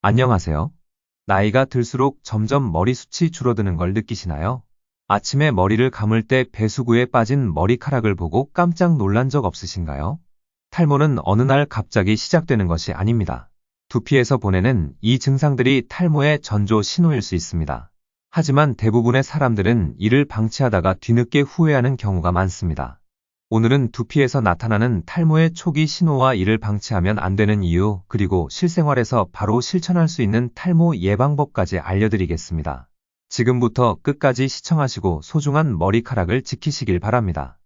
안녕하세요. 나이가 들수록 점점 머리숱이 줄어드는 걸 느끼시나요? 아침에 머리를 감을 때 배수구에 빠진 머리카락을 보고 깜짝 놀란 적 없으신가요? 탈모는 어느 날 갑자기 시작되는 것이 아닙니다. 두피에서 보내는 이 증상들이 탈모의 전조 신호일 수 있습니다. 하지만 대부분의 사람들은 이를 방치하다가 뒤늦게 후회하는 경우가 많습니다. 오늘은 두피에서 나타나는 탈모의 초기 신호와 이를 방치하면 안 되는 이유, 그리고 실생활에서 바로 실천할 수 있는 탈모 예방법까지 알려드리겠습니다. 지금부터 끝까지 시청하시고 소중한 머리카락을 지키시길 바랍니다.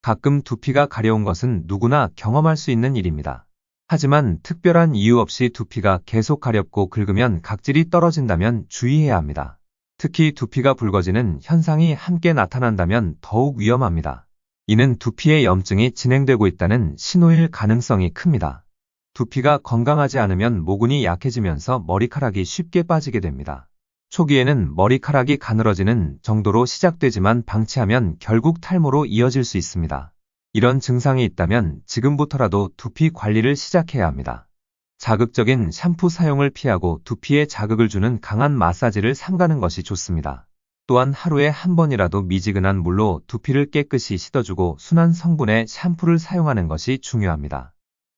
가끔 두피가 가려운 것은 누구나 경험할 수 있는 일입니다. 하지만 특별한 이유 없이 두피가 계속 가렵고 긁으면 각질이 떨어진다면 주의해야 합니다. 특히 두피가 붉어지는 현상이 함께 나타난다면 더욱 위험합니다. 이는 두피에 염증이 진행되고 있다는 신호일 가능성이 큽니다. 두피가 건강하지 않으면 모근이 약해지면서 머리카락이 쉽게 빠지게 됩니다. 초기에는 머리카락이 가늘어지는 정도로 시작되지만 방치하면 결국 탈모로 이어질 수 있습니다. 이런 증상이 있다면 지금부터라도 두피 관리를 시작해야 합니다. 자극적인 샴푸 사용을 피하고 두피에 자극을 주는 강한 마사지를 삼가는 것이 좋습니다. 또한 하루에 한 번이라도 미지근한 물로 두피를 깨끗이 씻어주고 순한 성분의 샴푸를 사용하는 것이 중요합니다.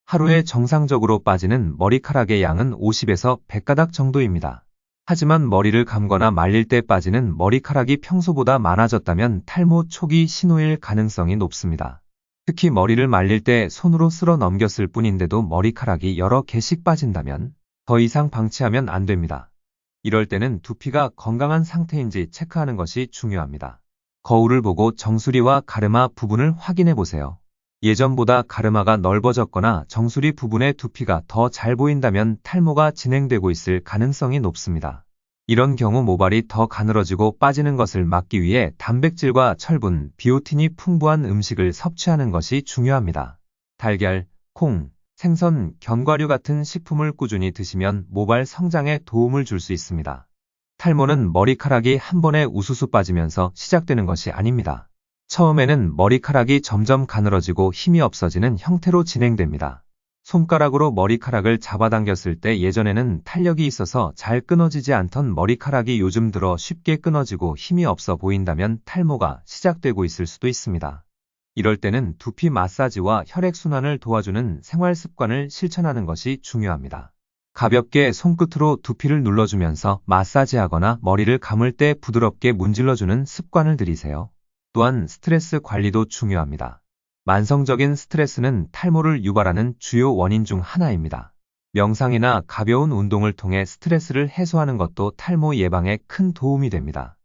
하루에 정상적으로 빠지는 머리카락의 양은 50에서 100가닥 정도입니다. 하지만 머리를 감거나 말릴 때 빠지는 머리카락이 평소보다 많아졌다면 탈모 초기 신호일 가능성이 높습니다. 특히 머리를 말릴 때 손으로 쓸어 넘겼을 뿐인데도 머리카락이 여러 개씩 빠진다면 더 이상 방치하면 안 됩니다. 이럴 때는 두피가 건강한 상태인지 체크하는 것이 중요합니다. 거울을 보고 정수리와 가르마 부분을 확인해 보세요. 예전보다 가르마가 넓어졌거나 정수리 부분의 두피가 더 잘 보인다면 탈모가 진행되고 있을 가능성이 높습니다. 이런 경우 모발이 더 가늘어지고 빠지는 것을 막기 위해 단백질과 철분, 비오틴이 풍부한 음식을 섭취하는 것이 중요합니다. 달걀, 콩, 생선, 견과류 같은 식품을 꾸준히 드시면 모발 성장에 도움을 줄 수 있습니다. 탈모는 머리카락이 한 번에 우수수 빠지면서 시작되는 것이 아닙니다. 처음에는 머리카락이 점점 가늘어지고 힘이 없어지는 형태로 진행됩니다. 손가락으로 머리카락을 잡아당겼을 때 예전에는 탄력이 있어서 잘 끊어지지 않던 머리카락이 요즘 들어 쉽게 끊어지고 힘이 없어 보인다면 탈모가 시작되고 있을 수도 있습니다. 이럴 때는 두피 마사지와 혈액순환을 도와주는 생활 습관을 실천하는 것이 중요합니다. 가볍게 손끝으로 두피를 눌러주면서 마사지하거나 머리를 감을 때 부드럽게 문질러주는 습관을 들이세요. 또한 스트레스 관리도 중요합니다. 만성적인 스트레스는 탈모를 유발하는 주요 원인 중 하나입니다. 명상이나 가벼운 운동을 통해 스트레스를 해소하는 것도 탈모 예방에 큰 도움이 됩니다.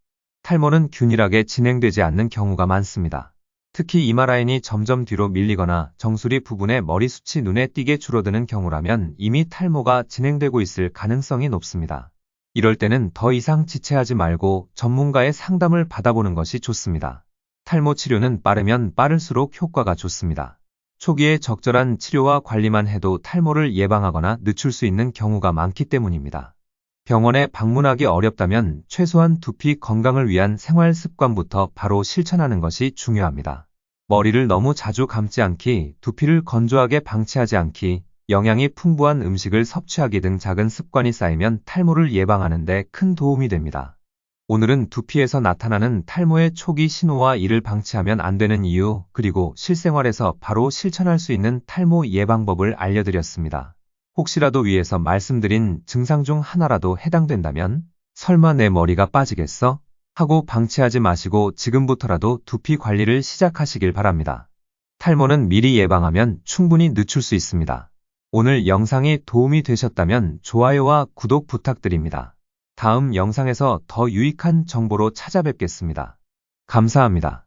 탈모는 균일하게 진행되지 않는 경우가 많습니다. 특히 이마 라인이 점점 뒤로 밀리거나 정수리 부분의 머리숱이 눈에 띄게 줄어드는 경우라면 이미 탈모가 진행되고 있을 가능성이 높습니다. 이럴 때는 더 이상 지체하지 말고 전문가의 상담을 받아보는 것이 좋습니다. 탈모 치료는 빠르면 빠를수록 효과가 좋습니다. 초기에 적절한 치료와 관리만 해도 탈모를 예방하거나 늦출 수 있는 경우가 많기 때문입니다. 병원에 방문하기 어렵다면 최소한 두피 건강을 위한 생활 습관부터 바로 실천하는 것이 중요합니다. 머리를 너무 자주 감지 않기, 두피를 건조하게 방치하지 않기, 영양이 풍부한 음식을 섭취하기 등 작은 습관이 쌓이면 탈모를 예방하는 데 큰 도움이 됩니다. 오늘은 두피에서 나타나는 탈모의 초기 신호와 이를 방치하면 안 되는 이유, 그리고 실생활에서 바로 실천할 수 있는 탈모 예방법을 알려드렸습니다. 혹시라도 위에서 말씀드린 증상 중 하나라도 해당된다면 설마 내 머리가 빠지겠어? 하고 방치하지 마시고 지금부터라도 두피 관리를 시작하시길 바랍니다. 탈모는 미리 예방하면 충분히 늦출 수 있습니다. 오늘 영상이 도움이 되셨다면 좋아요와 구독 부탁드립니다. 다음 영상에서 더 유익한 정보로 찾아뵙겠습니다. 감사합니다.